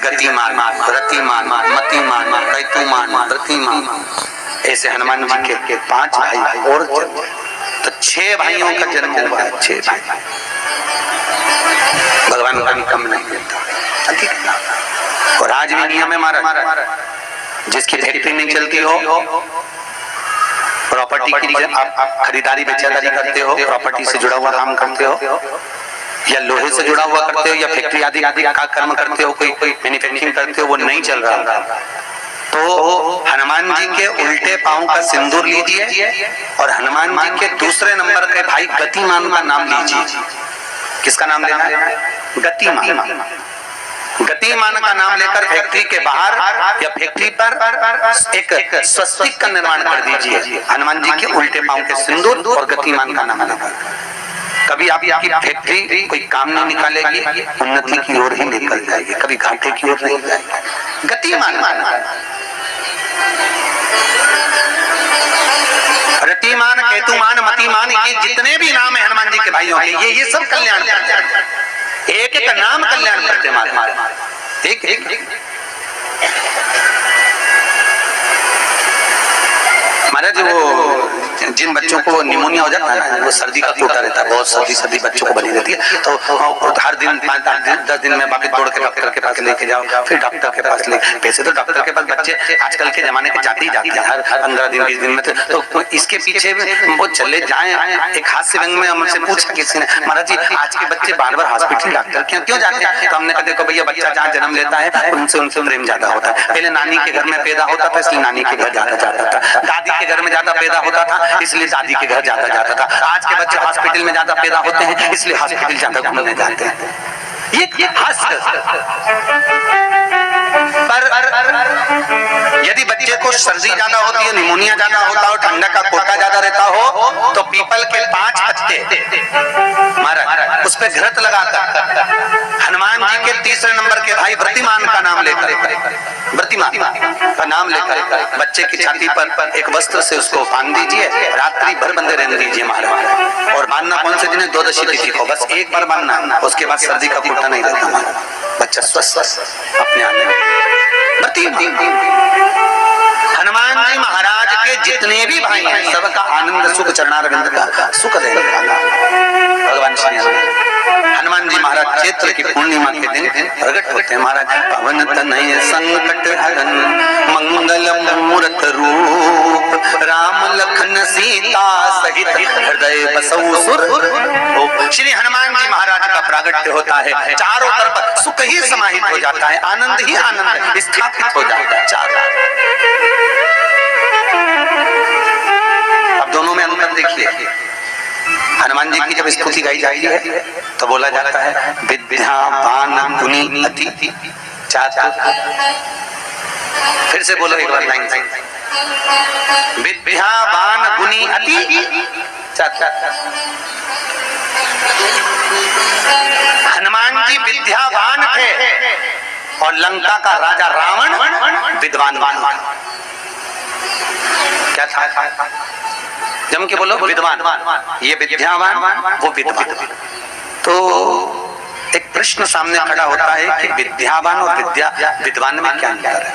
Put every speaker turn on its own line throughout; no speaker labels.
गतिमान, रतिमान, मतिमान, कैतुमान, रतिमान, ऐसे हनुमान जी के 5 भाई और तो 6 भाइयों का जन्म हुआ है। 6 भाई। भगवान कभी कम नहीं देता। और आज भी नियम है महाराज, जिसकी फैक्ट्री नहीं चलती हो, प्रॉपर्टी की आप खरीदारी बेचादारी करते हो, प्रॉपर्टी से जुड़ा हुआ काम करते हो, या लोहे से जुड़ा हुआ करते हो, या फैक्ट्री आदि आदि का कर्म करते हो, कोई मैन्युफैक्चरिंग करते हो, वो नहीं चल रहा तो हनुमान जी के उल्टे पांव का सिंदूर लीजिए और हनुमान जी के दूसरे नंबर के भाई गतिमान का नाम लीजिए। किसका नाम लेना है? गतिमान। गतिमान का नाम लेकर फैक्ट्री के बाहर या फैक्ट्री पर एक स्वस्तिक का निर्माण कर दीजिए, हनुमान जी के उल्टे पांव के सिंदूर और गतिमान का नाम लेकर। कभी आपकी फैक्ट्री कोई काम नहीं निकालेगी, उन्नति की ओर ही निकल जाएगी, कभी घाटे की ओर नहीं जाएगी। गतिमान, रतिमान, केतुमान, मतिमान, ये जितने भी नाम है हनुमान जी के भाइयों के, ये सब कल्याण करते हैं। एक एक नाम कल्याण करते महाराज। ठीक महाराज, वो जिन बच्चों को निमोनिया हो जाता है ना, वो सर्दी का टूटा रहता है, बहुत सर्दी बच्चों को बनी रहती है, तो हर दिन 5-10 दिन में बाकी दौड़ के डॉक्टर के पास लेके जाओ, फिर डॉक्टर के पास ले। वैसे तो डॉक्टर के पास बच्चे आजकल के जमाने के जाते ही जाते हैं, हर 15 दिन 20 दिन में। तो इसके पीछे वो चले जाए। एक हास्य रंग में हमसे पूछा किसी ने, महाराज जी आज के बच्चे बार बार हॉस्पिटल डॉक्टर क्यों जाते हैं? तो हमने कहा देखो भैया, बच्चा जहाँ जन्म लेता है उनसे प्रेम ज्यादा होता है। पहले नानी के घर में पैदा होता था, इसलिए नानी के घर ज्यादा जाता था। दादी के घर में ज्यादा पैदा होता था, इसलिए दादी के घर ज्यादा जाता था। आज के बच्चे हॉस्पिटल में ज्यादा पैदा होते हैं, इसलिए हॉस्पिटल ज्यादा घूमने जाते हैं। ये हास्य। पर यदि बच्चे को सर्दी ज्यादा होती है, निमोनिया ज्यादा होता हो, ठंडा का कोटा ज्यादा रहता हो, तो पीपल के 5 पत्ते महाराज उस पे घृत लगाकर हनुमान जी के तीसरे नंबर के भाई व्रतिमान का नाम लेकर, व्रतिमान का नाम लेकर बच्चे की छाती पर एक वस्त्र से उसको बांध दीजिए, रात्रि भर बंधे रहने दीजिए महाराज। और बांधना कौन से दिन है? 12 तिथि को, बस एक बार बांधना, उसके बाद सर्दी का कोटा नहीं रहता महाराज, बच्चा स्वस्थ अपने आने हनुमान जी महाराज के जितने भी भाई हैं, सबका आनंद सुख चरणारविंद का सुख देने वाला भगवान श्री हनुमान जी महाराज चैत्र की पूर्णिमा के दिन प्रकट होते हैं महाराज। पवन तनय संकट हरन मंगल मूर्त रूप, राम लखन सीता सहित हृदय बसउ सुर। श्री हनुमान जी महाराज का प्रागट्य होता है, चारों तरफ सुख ही समाहित हो जाता है, आनंद ही आनंद स्थापित हो जाता है चारों। अब दोनों में अंतर देखिए। हनुमान जी की जब स्तुति गाई जाती है तो बोला जाता है विद्यावान गुणी अति। फिर से बोलो एक बार लाइन से, विद्यावान गुणी अति। हनुमान जी विद्यावान थे और लंका का राजा रावण विद्वान था। क्या था? जम के बोलो विद्वान, ये विद्यावान वो विद्वान। तो एक प्रश्न सामने खड़ा होता है कि विद्यावान और विद्वान में क्या अंतर है?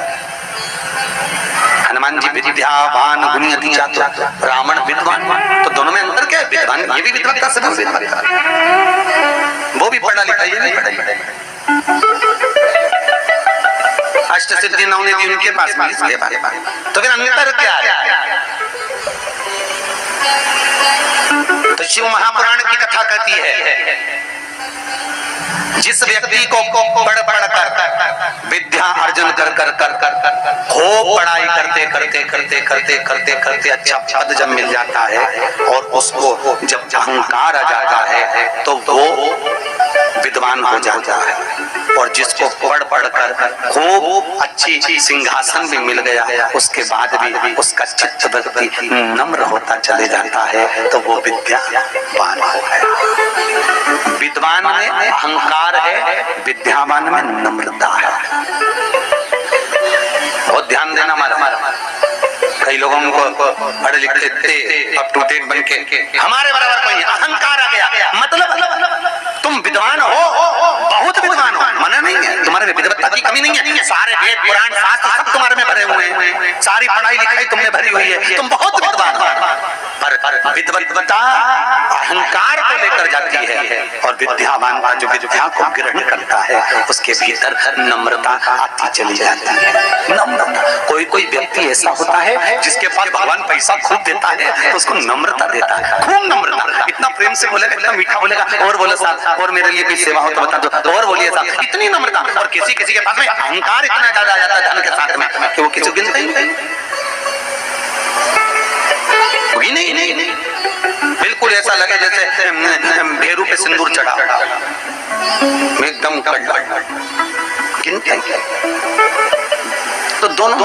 हनुमान जी विद्यावान गुणी अति चातुर, रावण विद्वान, तो दोनों में अंतर क्या है? विद्वान ये भी विद्वत्ता से विद्वत्ता, वो भी पढ़ा लिखा, ये भी पढ़ा लिखा। अष्ट सिद्धि नवनिधि उनके पास में, इसके पास। तो फिर अंतर क्या है? तो शिव महापुराण की कथा कहती है, जिस व्यक्ति को पढ़ कर विद्या अर्जन कर खूब पढ़ाई करते अच्छा पद जब मिल जाता है और उसको जब अहंकार आ जाता है तो वो विद्वान हो जाता है। और जिसको पढ़ कर खूब अच्छी सिंहासन भी मिल गया, उसके बाद भी उसका चित्त वृत्ति नम्र होता चले जाता है, तो वो विद्यावान हो गया। विद्वान में अहंकार है, विद्यावान में नम्रता है। बहुत ध्यान देना हमारा। कई लोगों को पढ़े लिखे थे, अप टू डेट बन के हमारे बराबर कोई अहंकार आ गया, मतलब तुम विद्वान हो, बहुत विद्वान हो, मना नहीं है, तुम्हारे विद्वत्ता की कमी नहीं है, सारे वेद पुराण शास्त्र सब तुम्हारे में भरे हुए हैं, सारी पढ़ाई लिखाई तुमने भरी हुई है, तुम बहुत विद्वान हो। पर विद्वत्ता अहंकार को लेकर जाती है, और विद्यावान का जो विद्या को ग्रहण करता है उसके भीतर नम्रता आती चली जाती है। नम्रता, कोई कोई व्यक्ति ऐसा होता है जिसके पास भगवान पैसा खूब देता है तो उसको नम्रता देता है, खूब नम्रता, इतना प्रेम से बोलेगा, इतना मीठा बोलेगा, और बोलो साहब और मेरे लिए भी सेवा हो तो बता दो, और बोलिए साहब, इतनी नम्रता। और किसी किसी के पास में अहंकार इतना ज्यादा आ जाता है धन के साथ में कि वो किसी को गिनता ही नहीं, बिल्कुल ऐसा लगे जैसे भेरू पे सिंदूर चढ़ा, एकदम गिनते हैं। तो दोनों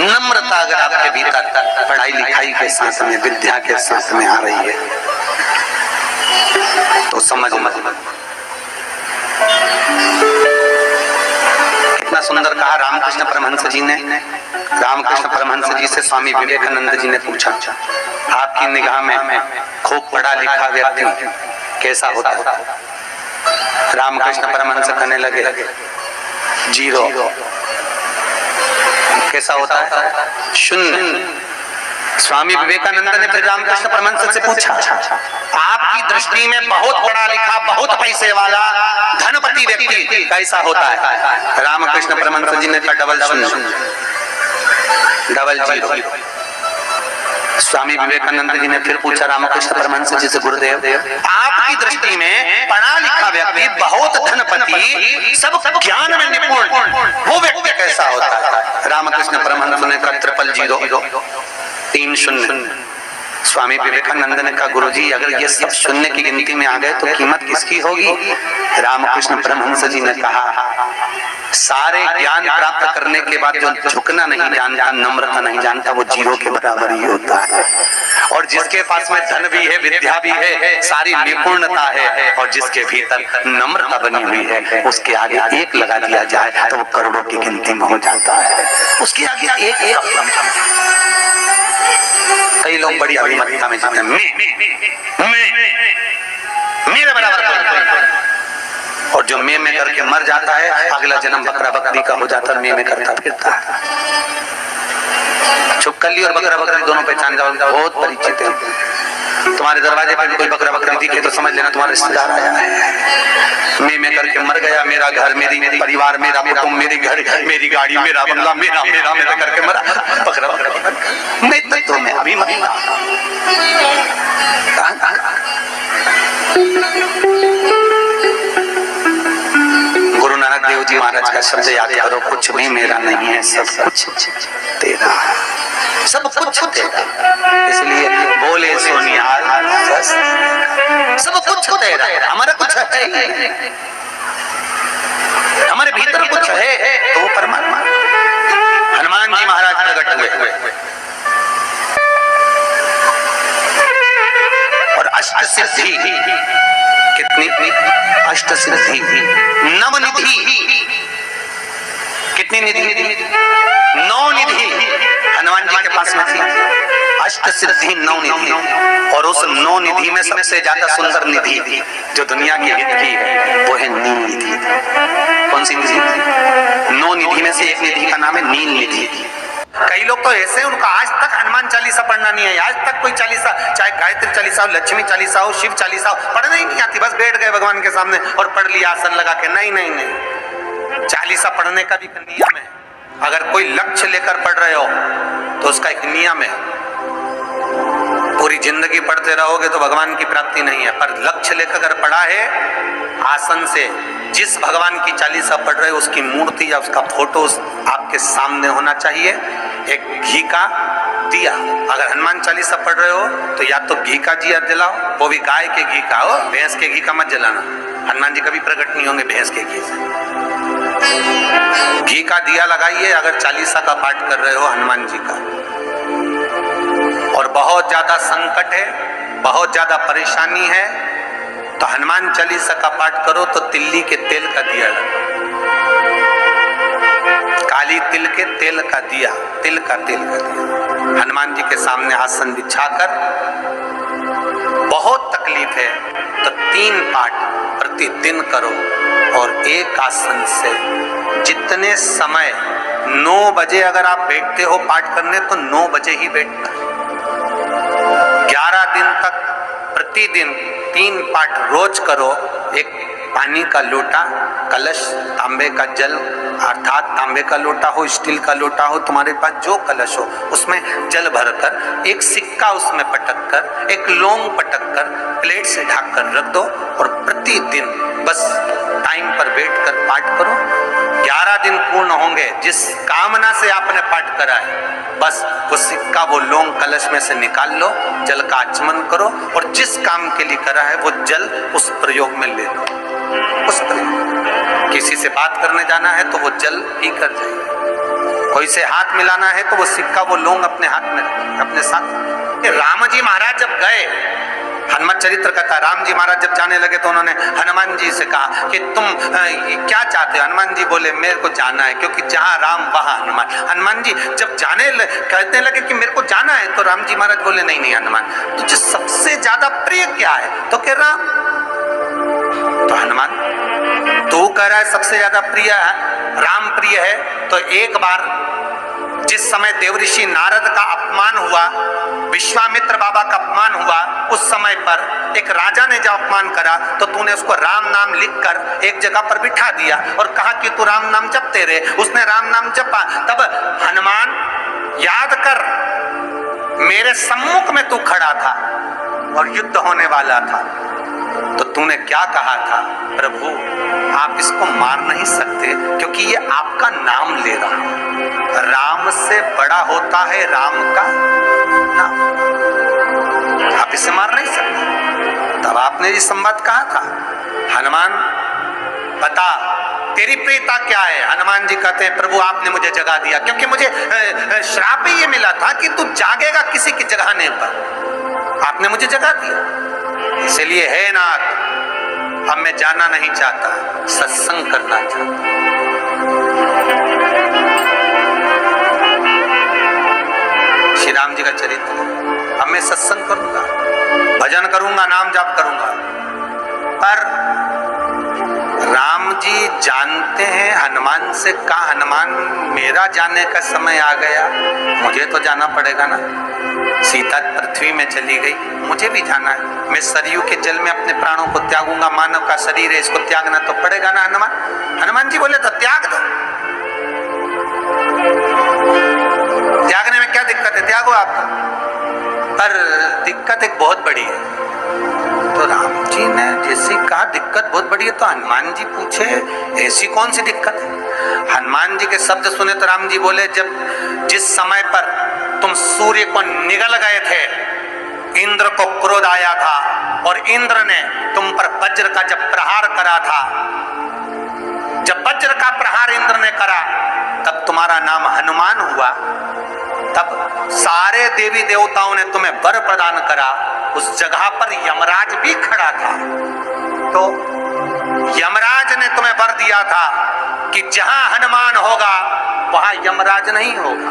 नम्रता अगर आपके भीतर पढ़ाई लिखाई के साथ में, विद्या के साथ में आ रही है तो समझ कितना सुंदर कहा रामकृष्ण परमहंस जी ने। रामकृष्ण परमहंस जी से स्वामी विवेकानंद जी ने पूछा, आपकी निगाह में खूब पढ़ा लिखा व्यक्ति कैसा होता है? रामकृष्ण परमहंस कहने लगे, जीरो। कैसा होता है? शून्य। स्वामी विवेकानंद ने फिर रामकृष्ण परमहंस से पूछा, आपकी दृष्टि में बहुत पढ़ा लिखा, बहुत पैसे वाला, धनपति व्यक्ति कैसा होता है? रामकृष्ण परमहंस जी ने कहा, डबल शून्य, डबल जीरो। स्वामी विवेकानंद जी ने फिर पूछा रामकृष्ण परमहंस जी से, गुरुदेव आपकी दृष्टि में पढ़ा लिखा व्यक्ति, बहुत धनपति, सब ज्ञान में निपुण, वो व्यक्ति कैसा होता है? रामकृष्ण परमहंस ने कहा, ट्रिपल जीरो, 3 शून्य। स्वामी विवेकानंद ने कहा, गुरुजी अगर ये सब शून्य की गिनती में आ गए तो कीमत किसकी होगी? रामकृष्ण परमहंस जी ने कहा, सारे ज्ञान प्राप्त करने के बाद जो झुकना नहीं जानता, नम्रता नहीं जानता, वो जीरो के बराबर ही होता है। और जिसके पास में धन भी है, विद्या भी है, सारी निपुणता है, और जिसके भीतर नम्रता बनी हुई है, उसके आगे एक लगा दिया जाए तो वो करोड़ों की गिनती में हो जाता है। उसके आगे एक कई लोग बड़ी अभिमतता में जाते हैं, मेरे बराबर कोई, और जो मैं करके मर जाता है अगला जन्म बकरा बकरी का हो जाता है, मैं करता फिरता है। छुपकली और बकरा बकरी दोनों पहचान जाओ, बहुत परिचित है। तुम्हारे दरवाजे पर कोई बकरा बकरी दिखे तो समझ लेना तुम्हारा रिश्तेदार आया है। मैं करके मर गया, मेरा घर, मेरी परिवार, मेरा कुटुंब, मेरी घर, मेरी गाड़ी, मेरा बंगला, मेरा करके मरा, बकरा बकरा मैं तो मैं अभी मर। गुरु नानक देव जी महाराज का शब्द याद करो, कुछ भी मेरा नहीं है, सब कुछ तेरा है, सब कुछ तेरा। इसलिए बोले सोनिहाल, सब कुछ तेरा है, हमारा कुछ है, हमारे भीतर कुछ है तो वो परमात्मा। हनुमान जी महाराज प्रकट हुए और अष्ट सिद्धि, कितनी? अष्ट सिद्धि, नवनिधि, कितनी निधि? 9 निधि हनुमान जी के पास में थी। अष्ट सिद्धि 9 निधि, और उस 9 निधि में सबसे ज्यादा सुंदर निधि जो दुनिया की हित की है वो है नील निधि। कौन सी निधि? 9 निधि में से एक निधि का नाम है नील निधि। कई लोग तो ऐसे हैं, उनका आज तक हनुमान चालीसा पढ़ना नहीं है, आज तक कोई चालीसा, चाहे गायत्री चालीसा हो, लक्ष्मी चालीसा हो, शिव चालीसा हो, पढ़ना ही नहीं आती। बस बैठ गए भगवान के सामने और पढ़ लिया आसन लगा के। नहीं नहीं नहीं, चालीसा पढ़ने का भी नियम है। अगर कोई लक्ष्य लेकर पढ़ रहे हो तो उसका एक नियम है। पूरी जिंदगी पढ़ते रहोगे तो भगवान की प्राप्ति नहीं है, पर लक्ष्य लेकर अगर पढ़ा है, आसन से जिस भगवान की चालीसा पढ़ रहे हो उसकी मूर्ति या उसका फोटो आपके सामने होना चाहिए। एक घी का दिया, अगर हनुमान चालीसा पढ़ रहे हो तो या तो घी का दिया जलाओ, वो भी गाय के घी का हो, भैंस के घी का मत जलाना। हनुमान जी कभी प्रकट नहीं होंगे भैंस के घी से। घी का दिया लगाइए अगर चालीसा का पाठ कर रहे हो हनुमान जी का। और बहुत ज्यादा संकट है, बहुत ज्यादा परेशानी है तो हनुमान चालीसा का पाठ करो तो तिल्ली के तेल का दिया लगाओ, काली तिल के तेल का दिया, तिल का तेल का दिया हनुमान जी के सामने आसन बिछाकर। बहुत तकलीफ है, 3 पाठ प्रतिदिन करो और एक आसन से जितने समय 9 बजे अगर आप बैठते हो पाठ करने तो 9 बजे ही बैठना। 11 दिन तक प्रतिदिन 3 पाठ रोज करो। एक पानी का लोटा, कलश, तांबे का जल अर्थात तांबे का लोटा हो, स्टील का लोटा हो, तुम्हारे पास जो कलश हो उसमें जल भरकर एक सिक्का उसमें पटक कर, एक लौंग पटक कर प्लेट से ढक कर रख दो और प्रतिदिन बस टाइम पर बैठकर पाठ करो। 11 दिन पूर्ण होंगे, जिस कामना से आपने पाठ करा है बस वो सिक्का, वो लौंग कलश में से निकाल लो, जल का आचमन करो और जिस काम के लिए करा है वो जल उस प्रयोग में ले लो। उस प्रयोग, किसी से बात करने जाना है तो वो जल पी कर जाइए, कोई से हाथ मिलाना है तो वो सिक्का, वो लौंग अपने हाथ में रखिए, अपने साथ। राम जी महाराज जब गए, हनुमान चरित्र कथा, राम जी महाराज जब जाने लगे तो उन्होंने हनुमान जी से कहा कि तुम क्या चाहते हो? हनुमान जी बोले मेरे को जाना है, क्योंकि जहां राम वहां हनुमान। हनुमान जी जब कहते लगे कि मेरे को जाना है तो राम जी महाराज बोले नहीं नहीं हनुमान, तुझे सबसे ज्यादा प्रिय क्या है? तो कह राम। तो हनुमान तू कह रहा है सबसे ज्यादा प्रिय है, राम प्रिय है, तो एक बार जिस समय देवऋषि नारद का अपमान हुआ, विश्वामित्र बाबा का अपमान हुआ, उस समय पर एक राजा ने जब अपमान करा तो तूने उसको राम नाम लिखकर एक जगह पर बिठा दिया और कहा कि तू राम नाम जपते रहे। उसने राम नाम जपा। तब हनुमान याद कर, मेरे सम्मुख में तू खड़ा था और युद्ध होने वाला था, तो तूने क्या कहा था? प्रभु आप इसको मार नहीं सकते क्योंकि ये आपका नाम ले रहा है, राम से बड़ा होता है राम का नाम, आप इसे मार नहीं सकते। तब आपने ये संवाद कहा था, हनुमान बता तेरी प्रियता क्या है? हनुमान जी कहते हैं प्रभु आपने मुझे जगा दिया, क्योंकि मुझे श्राप ये मिला था कि तू जागेगा किसी की जगाने पर, आपने मुझे जगा दिया। इसलिए है नाथ, अब मैं जाना नहीं चाहता, सत्संग करना चाहता। श्री राम जी का चरित्र, अब मैं सत्संग करूंगा, भजन करूंगा, नाम जाप करूंगा। पर राम जी जानते हैं हनुमान से कहा, हनुमान मेरा जाने का समय आ गया, मुझे तो जाना पड़ेगा ना। सीता पृथ्वी में चली गई, मुझे भी जाना है, मैं सरयू के जल में अपने प्राणों को त्यागूंगा, मानव का शरीर है इसको त्यागना तो पड़ेगा ना हनुमान। हनुमान जी बोले तो त्याग दो, त्यागने में क्या दिक्कत है, त्यागो आप। पर दिक्कत एक बहुत बड़ी है। तो राम जी ने जैसे कहा दिक्कत बहुत बड़ी है, तो हनुमान जी पूछे ऐसी कौन सी दिक्कत है? हनुमान जी के शब्द सुने तो राम जी बोले, जब जिस समय पर तुम सूर्य को निगल गए थे, इंद्र को क्रोध आया था और इंद्र ने तुम पर वज्र का जब प्रहार करा था, जब वज्र का प्रहार इंद्र ने करा तब तुम्हारा नाम हनुमान हुआ। तब सारे देवी देवताओं ने तुम्हें वर प्रदान करा, उस जगह पर यमराज भी खड़ा था। तो यमराज ने तुम्हें वर दिया था कि जहां हनुमान होगा वहां यमराज नहीं होगा।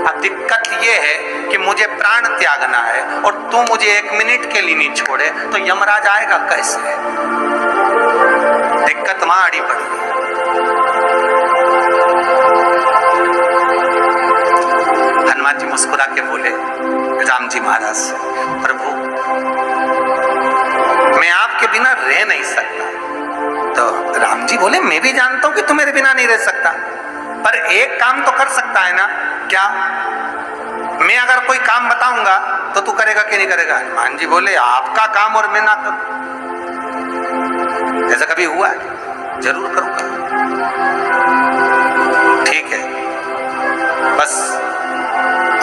अब दिक्कत ये है कि मुझे प्राण त्यागना है और तू मुझे 1 मिनट के लिए नहीं छोड़े तो यमराज आएगा कैसे? दिक्कत वहां अड़ी पड़ी। हनुमान जी मुस्कुरा के बोले राम जी महाराज से, प्रभु मैं आपके बिना रह नहीं सकता। तो राम जी बोले मैं भी जानता हूं कि तू मेरे बिना नहीं रह सकता, पर एक काम तो कर सकता है ना। क्या? मैं अगर कोई काम बताऊंगा तो तू करेगा कि नहीं करेगा? हनुमान जी बोले आपका काम और मैं ना करूं, ऐसा कभी हुआ है? जरूर करूंगा। ठीक है। बस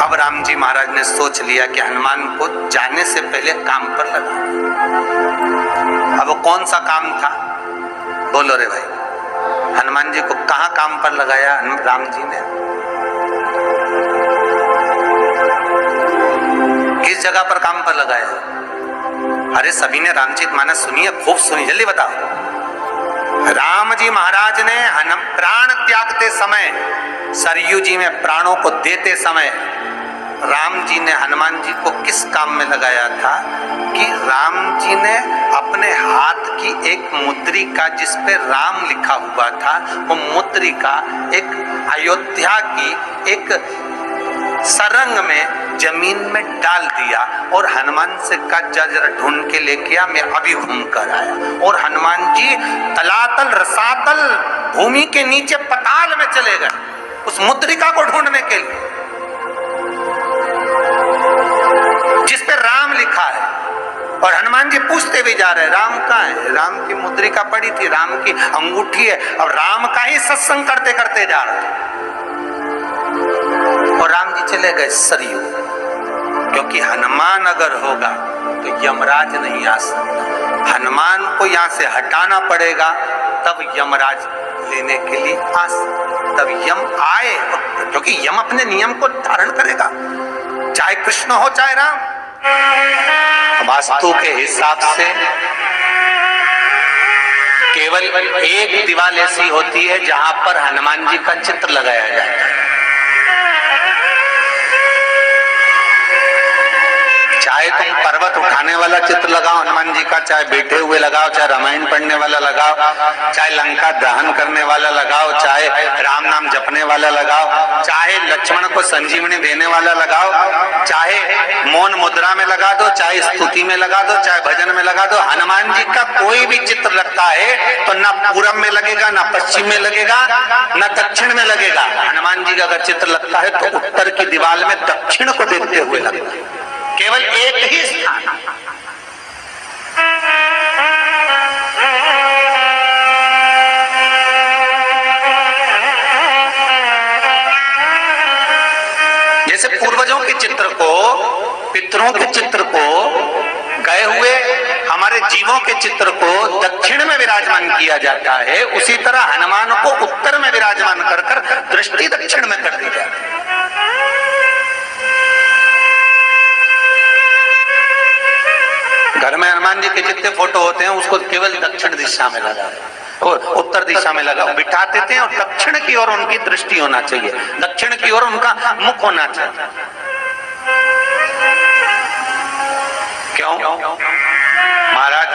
अब राम जी महाराज ने सोच लिया कि हनुमान को जाने से पहले काम पर लगा। अब वो कौन सा काम था? बोलो रे भाई। हनुमान जी को कहां काम पर लगाया राम जी ने? किस जगह पर काम पर लगाया? अरे सभी ने रामचरितमानस सुनी है, खूब सुनी, जल्दी बताओ। राम जी महाराज ने प्राण त्यागते समय, सरयू जी में प्राणों को देते समय राम जी ने हनुमान जी को किस काम में लगाया था कि राम जी ने अपने हाथ की एक मुद्रिका जिस पे राम लिखा हुआ था, वो मुद्रिका एक अयोध्या की एक सरंग में जमीन में डाल दिया और हनुमान से कहा जरा ढूंढ के लेके आ, मैं अभी घूम कर आया। और हनुमान जी तलातल रसातल भूमि के नीचे पताल में चले गए उस मुद्रिका को ढूंढने के लिए जिस पे राम लिखा है। और हनुमान जी पूछते भी जा रहे राम कहाँ है? राम की मुद्रिका पड़ी थी, राम की अंगूठी है, और राम का ही सत्संग करते करते जा रहे थे। और राम जी चले गए सरयू, क्योंकि हनुमान अगर होगा तो यमराज नहीं आ सकता। हनुमान को यहाँ से हटाना पड़ेगा तब यमराज लेने के लिए आ सकता, तब यम आए, क्योंकि यम अपने नियम को धारण करेगा, चाहे कृष्ण हो चाहे राम। वास्तु के हिसाब से केवल एक दीवार ऐसी होती है जहां पर हनुमान जी का चित्र लगाया जाता है। चाहे तुम पर्वत उठाने वाला चित्र लगाओ हनुमान जी का, चाहे बैठे हुए लगाओ, चाहे रामायण पढ़ने वाला लगाओ, चाहे लंका दहन करने वाला लगाओ, चाहे राम नाम जपने वाला लगाओ, चाहे लक्ष्मण को संजीवनी देने वाला लगाओ, चाहे मौन मुद्रा में लगा दो, चाहे स्तुति में लगा दो, चाहे भजन में लगा दो। हनुमान जी का कोई भी चित्र लगता है तो ना पूरब में लगेगा, ना पश्चिम में लगेगा, ना दक्षिण में लगेगा। हनुमान जी का अगर चित्र लगता है तो उत्तर की दीवार में दक्षिण को देखते हुए लगता है, केवल एक ही स्थान। जैसे पूर्वजों के चित्र को, पितरों के चित्र को, गए हुए हमारे जीवों के चित्र को दक्षिण में विराजमान किया जाता है, उसी तरह हनुमान को उत्तर में विराजमान कर कर दृष्टि दक्षिण में कर दी जाती है। घर में हनुमान जी के जितने फोटो होते हैं उसको केवल दक्षिण दिशा में लगा और उत्तर दिशा में लगा बिठाते थे, और दक्षिण की ओर उनकी दृष्टि होना चाहिए, दक्षिण की ओर उनका मुख होना चाहिए। क्यों? महाराज,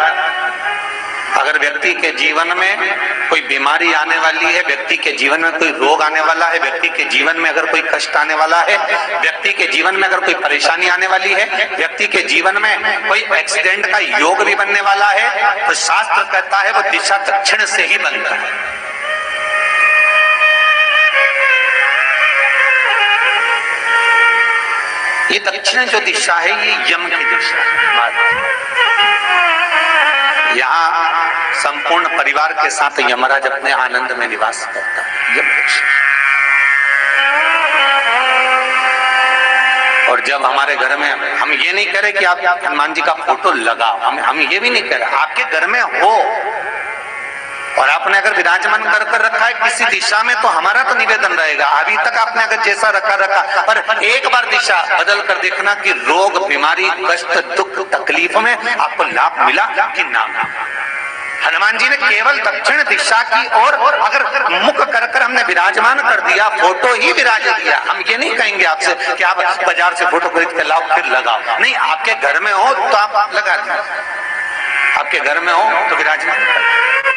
अगर व्यक्ति के जीवन में कोई बीमारी आने वाली है, व्यक्ति के जीवन में कोई रोग आने वाला है, व्यक्ति के जीवन में अगर कोई कष्ट आने वाला है, व्यक्ति के जीवन में अगर कोई परेशानी आने वाली है, व्यक्ति के जीवन में कोई एक्सीडेंट का योग भी बनने वाला है, तो शास्त्र कहता है वो दिशा दक्षिण से ही बनता है। ये दक्षिण जो दिशा है ये यम की दिशा है। यहाँ संपूर्ण परिवार के साथ यमराज अपने आनंद में निवास करता है। और जब हमारे घर में, हम ये नहीं कह रहे कि आप हनुमान जी का फोटो लगाओ, हम ये भी नहीं कह रहे, आपके घर में हो और आपने अगर विराजमान कर रखा है किसी दिशा में, तो हमारा तो निवेदन रहेगा, अभी तक आपने अगर जैसा रखा पर एक बार दिशा बदल कर देखना कि रोग, बीमारी, कष्ट, दुख, तकलीफ में आपको लाभ मिला कि ना। हनुमान जी ने केवल दक्षिण दिशा की ओर अगर मुख कर हमने विराजमान कर दिया, फोटो ही विराज दिया। हम ये नहीं कहेंगे आपसे कि आप बाजार से फोटो खरीद के लाओ फिर लगाओ, नहीं, आपके घर में हो तो आप लगा दीजिए, आपके घर में हो तो विराजमान कर।